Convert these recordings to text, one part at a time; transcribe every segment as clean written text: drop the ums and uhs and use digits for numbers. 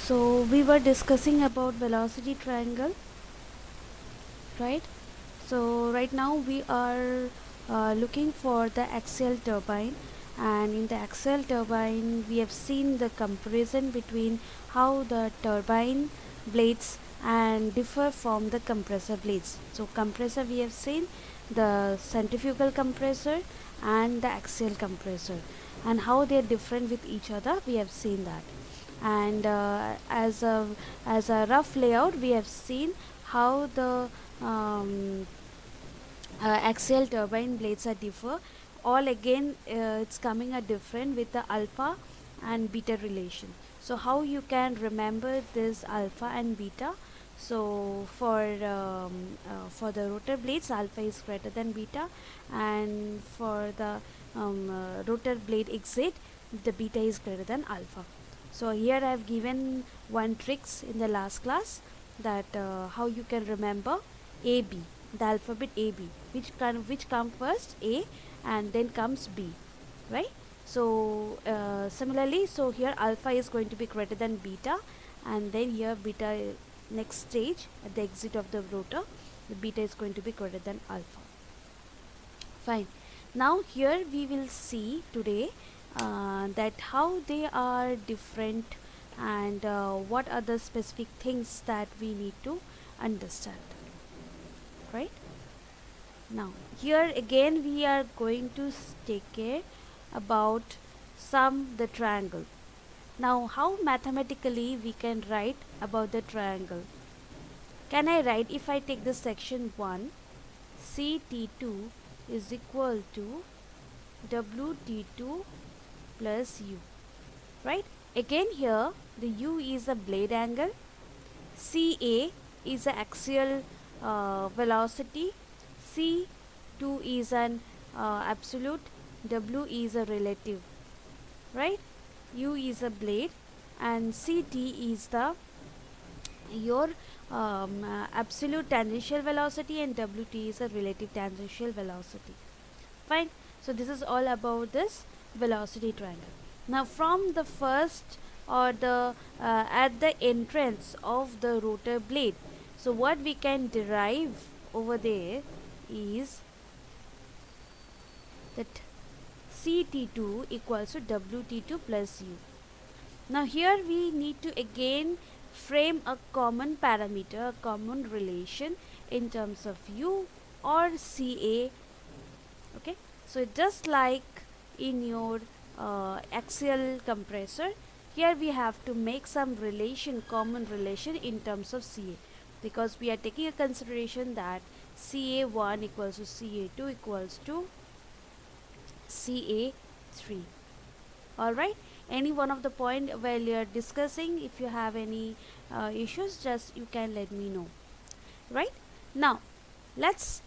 So we were discussing about velocity triangle, right? So right now we are looking for the axial turbine, and in the axial turbine we have seen the comparison between how the turbine blades and differ from the compressor blades. So compressor we have seen the centrifugal compressor and the axial compressor, and how they are different with each other we have seen that. And as a rough layout we have seen how the um, axial turbine blades are differ. All again it's coming a different with the alpha and beta relation. So how you can remember this alpha and beta? So for the rotor blades, alpha is greater than beta, and for the rotor blade exit, the beta is greater than alpha. So here I have given one tricks in the last class, that how you can remember AB, the alphabet AB, which come first, A, and then comes B, right? So similarly, so here alpha is going to be greater than beta, and then here beta, next stage at the exit of the rotor, the beta is going to be greater than alpha. Fine. Now here we will see today that how they are different, and what are the specific things that we need to understand, right? Now here again we are going to take care about sum the triangle. Now how mathematically we can write about the triangle? Can I write, if I take this section 1, CT2 is equal to WT2 plus U, right? Again here the U is a blade angle, CA is the axial velocity, C2 is an absolute, W is a relative, right? U is a blade, and CT is the your absolute tangential velocity, and WT is a relative tangential velocity. Fine. So this is all about this velocity triangle. Now from the first, or the at the entrance of the rotor blade, so what we can derive over there is that CT2 equals to WT2 plus U. Now here we need to again frame a common parameter, a common relation in terms of U or CA. Okay, so just like in your axial compressor, here we have to make some relation, common relation in terms of CA, because we are taking a consideration that CA1 equals to CA2 equals to CA3. Alright, any one of the point while you are discussing, if you have any issues, just you can let me know. Right now let's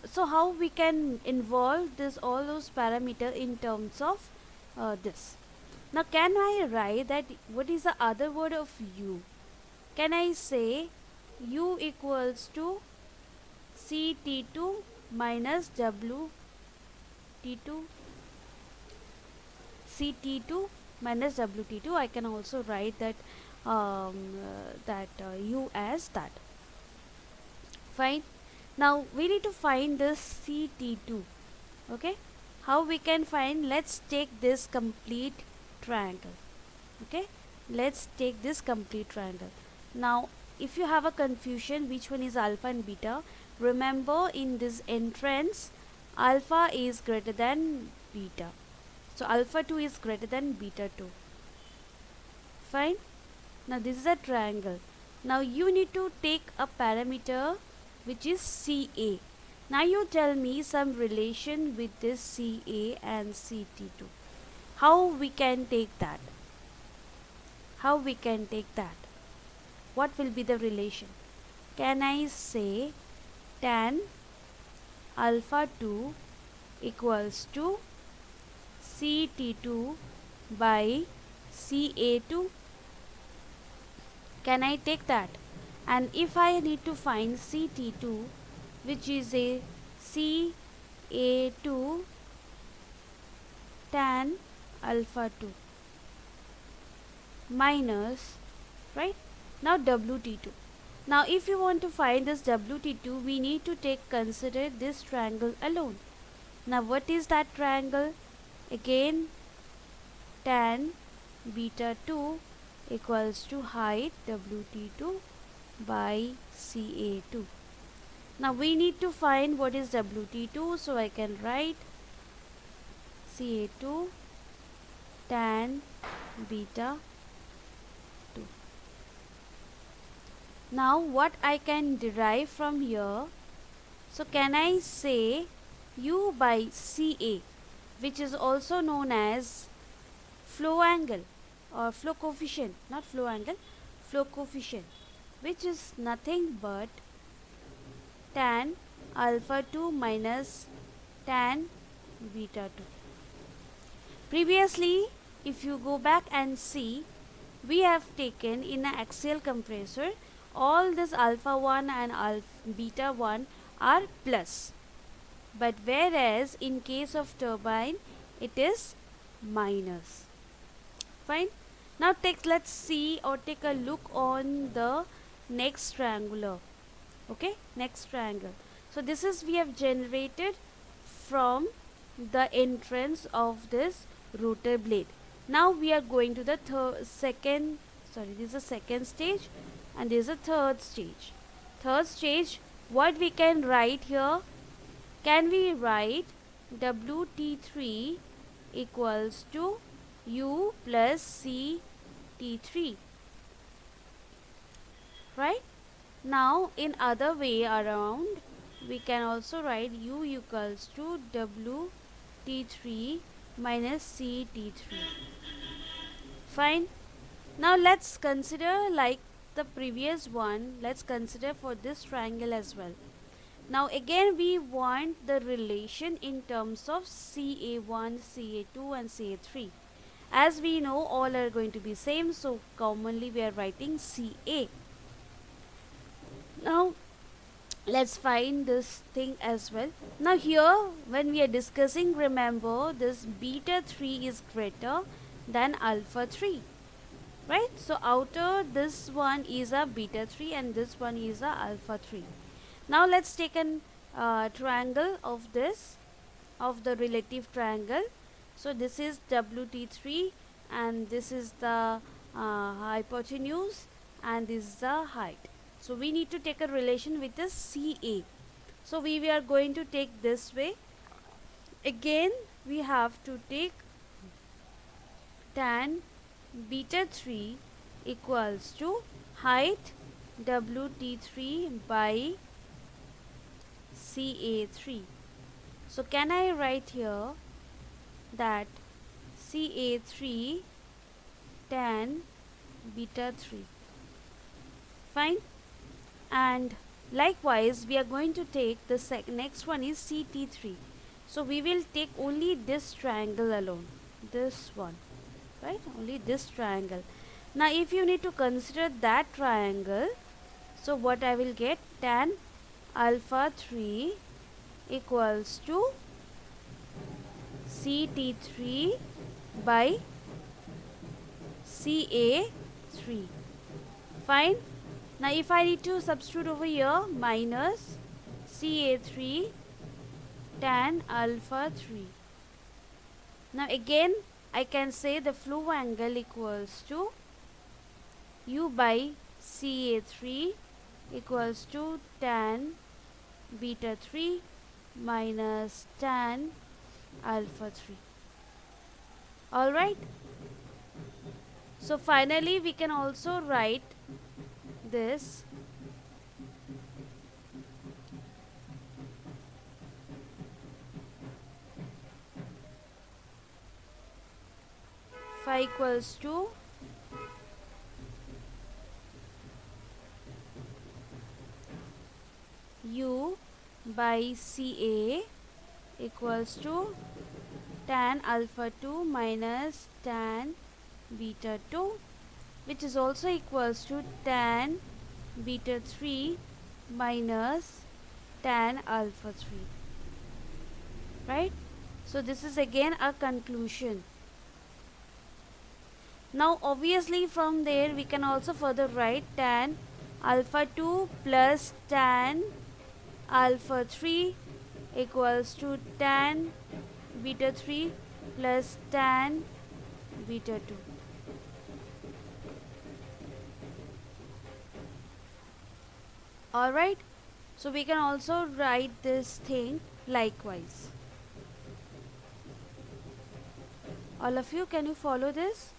so how we can involve this, all those parameter in terms of this. Now can I write that what is the other word of U? Can I say U equals to CT2 minus WT2, CT2 minus WT2? I can also write that U as that. Fine. Now we need to find this CT2. Okay, how we can find? Let's take this complete triangle. Okay, let's take this complete triangle. Now if you have a confusion which one is alpha and beta, remember in this entrance alpha is greater than beta, so alpha 2 is greater than beta 2. Fine. Now this is a triangle. Now you need to take a parameter which is CA. Now you tell me some relation with this CA and CT2. How we can take that? How we can take that? What will be the relation? Can I say tan alpha 2 equals to CT2 by CA2? Can I take that? And if I need to find CT2, which is a CA2 tan alpha 2 minus right? Now WT2. Now if you want to find this WT2, we need to consider this triangle alone. Now what is that triangle? Again, tan beta 2 equals to height WT2 by CA2. Now we need to find what is WT2, so I can write CA2 tan beta 2. Now what I can derive from here, so can I say U by CA, which is also known as flow angle or flow coefficient, not flow angle, flow coefficient, which is nothing but tan alpha 2 minus tan beta 2. Previously, if you go back and see, we have taken in an axial compressor, all this alpha 1 and beta 1 are plus, but whereas in case of turbine it is minus. Fine. Now let's see or take a look on the next triangular. Okay, next triangle. So this is we have generated from the entrance of this rotor blade. Now we are going to the second stage, and this is a third stage. Third stage, what we can write here? Can we write WT3 equals to U plus CT3, right? Now in other way around, we can also write U equals to WT3 minus CT3. Fine. Now let's consider like the previous one, let's consider for this triangle as well. Now again we want the relation in terms of CA1, CA2 and CA3. As we know, all are going to be same, so commonly we are writing CA. Now let's find this thing as well. Now here when we are discussing, remember this beta 3 is greater than alpha 3, right? So outer this one is a beta 3 and this one is a alpha 3. Now let's take an triangle of this, of the relative triangle. So this is WT3 and this is the hypotenuse and this is the height. So we need to take a relation with the CA. So we are going to take this way. Again we have to take tan beta 3 equals to height WT3 by CA3. So can I write here that CA3 tan beta 3. Fine. And likewise we are going to take the next one is CT3. So we will take only this triangle alone, this one, right? Only this triangle. Now if you need to consider that triangle, so what I will get, tan alpha 3 equals to CT3 by CA3. Fine. Now if I need to substitute over here, minus CA3 tan alpha 3. Now again I can say the flow angle equals to U by CA3 equals to tan beta 3 minus tan alpha 3. Alright. So finally we can also write this phi equals to U by CA equals to tan alpha 2 minus tan beta 2, which is also equals to tan beta 3 minus tan alpha 3, right? So this is again a conclusion. Now obviously from there we can also further write tan alpha 2 plus tan alpha 3 equals to tan beta 3 plus tan beta 2. Alright, so we can also write this thing likewise. All of you, can you follow this?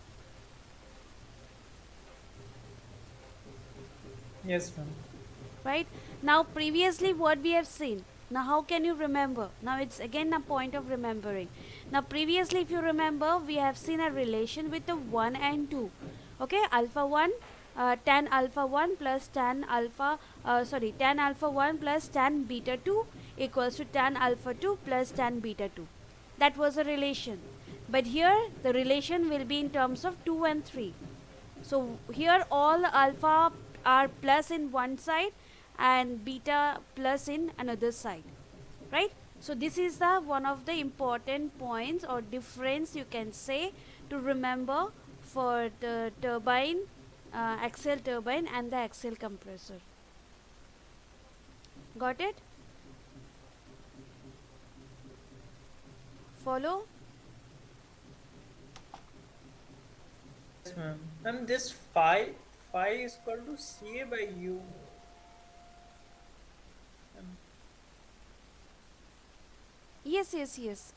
Yes, ma'am. Right, now previously what we have seen, now how can you remember? Now it's again a point of remembering. Now previously if you remember, we have seen a relation with the 1 and 2. Okay, alpha 1 tan alpha 1 plus tan alpha tan alpha 1 plus tan beta 2 equals to tan alpha 2 plus tan beta 2. That was a relation, but here the relation will be in terms of 2 and 3. So here all alpha are plus in one side and beta plus in another side, right? So this is the one of the important points or difference you can say to remember for the turbine, axial turbine and the axial compressor. Got it? Follow? Yes, ma'am. Ma'am, this phi is equal to CA by U. Um, Yes, yes, yes.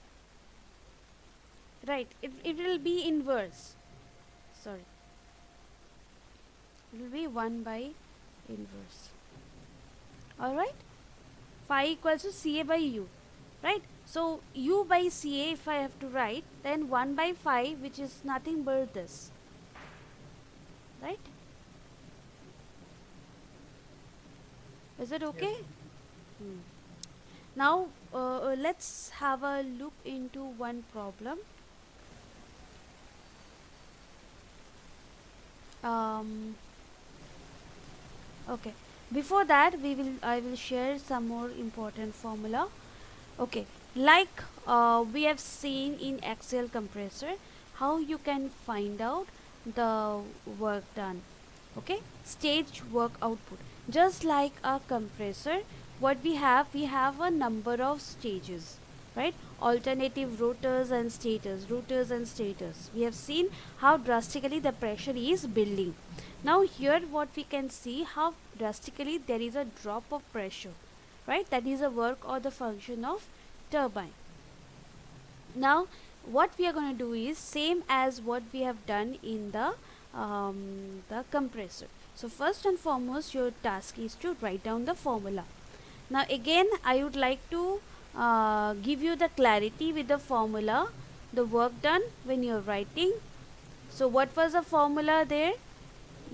Right. It will be inverse. Sorry. It will be 1 by inverse. Alright? Phi equals to Ca by U. Right? So U by Ca, if I have to write, then 1 by phi, which is nothing but this. Right? Is it yes, okay? ma'am. Hmm. Now let's have a look into one problem. Um, okay. Before that, I will share some more important formula. Okay, like we have seen in axial compressor, how you can find out the work done. Okay, stage work output. Just like a compressor, what we have a number of stages, right? Alternative rotors and stators. We have seen how drastically the pressure is building. Now here what we can see, how drastically there is a drop of pressure, right? That is a work or the function of turbine. Now what we are going to do is same as what we have done in the compressor. So first and foremost your task is to write down the formula. Now again I would like to give you the clarity with the formula, the work done when you're writing. So what was the formula there?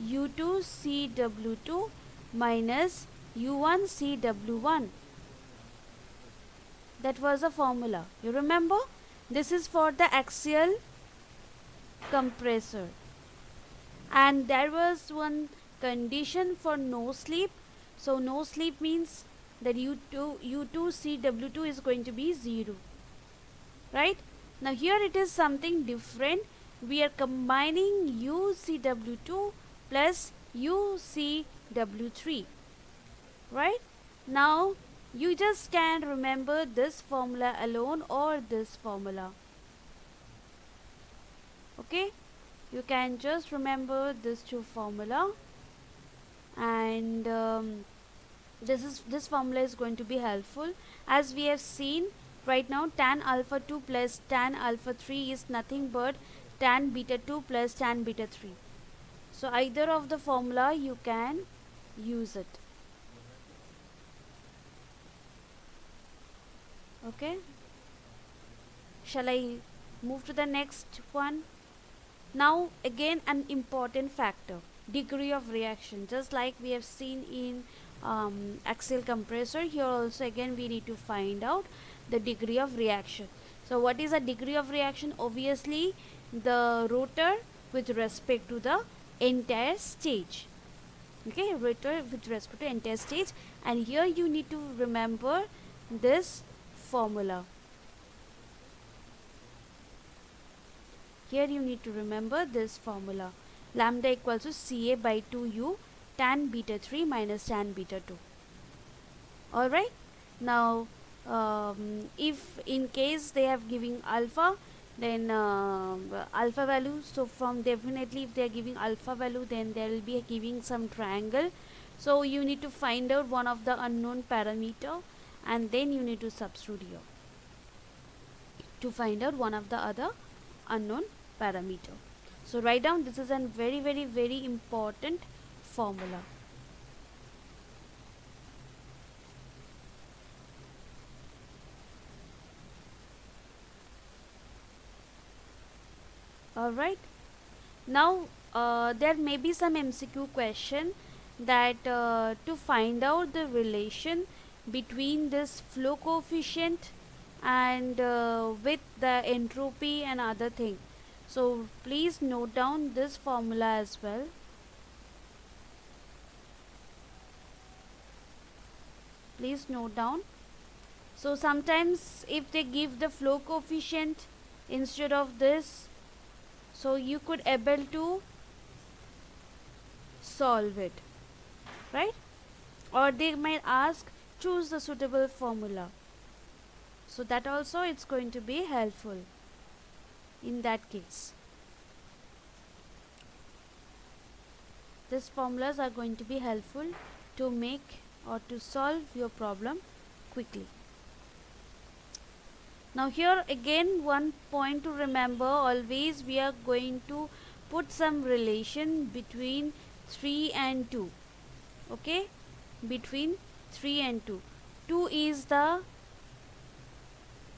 U2 CW2 minus U1 CW1. That was a formula. You remember? This is for the axial compressor. And there was one condition for no slip. So no slip means that U2 CW2 is going to be 0. Right? Now here it is something different. We are combining UCW2 plus UCW3. Right? Now you just can remember this formula alone or this formula. Okay, you can just remember this two formula, and this formula is going to be helpful. As we have seen right now, tan alpha 2 plus tan alpha 3 is nothing but tan beta 2 plus tan beta 3. So either of the formula you can use it. Okay, shall I move to the next one? Now again an important factor, degree of reaction. Just like we have seen in axial compressor, here also again we need to find out the degree of reaction. So what is a degree of reaction? Obviously the rotor with respect to the entire stage. Okay, rotor with respect to entire stage, and here you need to remember this formula. here you need to remember this formula, lambda equals to Ca by 2u tan beta 3 minus tan beta 2. Alright, now if in case they have giving alpha, then alpha value, so from definitely if they are giving alpha value, then they will be giving some triangle. So you need to find out one of the unknown parameter, and then you need to substitute here to find out one of the other unknown parameter. So write down, this is a very important formula. Alright, now there may be some MCQ question that to find out the relation between this flow coefficient and with the entropy and other thing. So please note down this formula as well. Please note down. So sometimes if they give the flow coefficient instead of this, so you could able to solve it, right? Or they might ask choose the suitable formula. So that also it's going to be helpful in that case. These formulas are going to be helpful to make or to solve your problem quickly. Now here again one point to remember, always we are going to put some relation between 3 and 2. Okay, between 3 and 2. 2 is the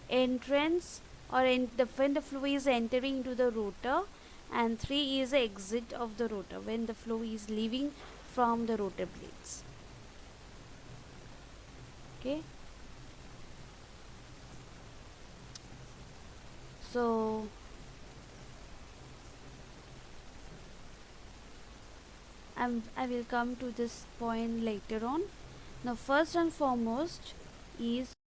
entrance or when the flow is entering into the rotor, and 3 is the exit of the rotor when the flow is leaving from the rotor blades. Okay, so I will come to this point later on. Now first and foremost is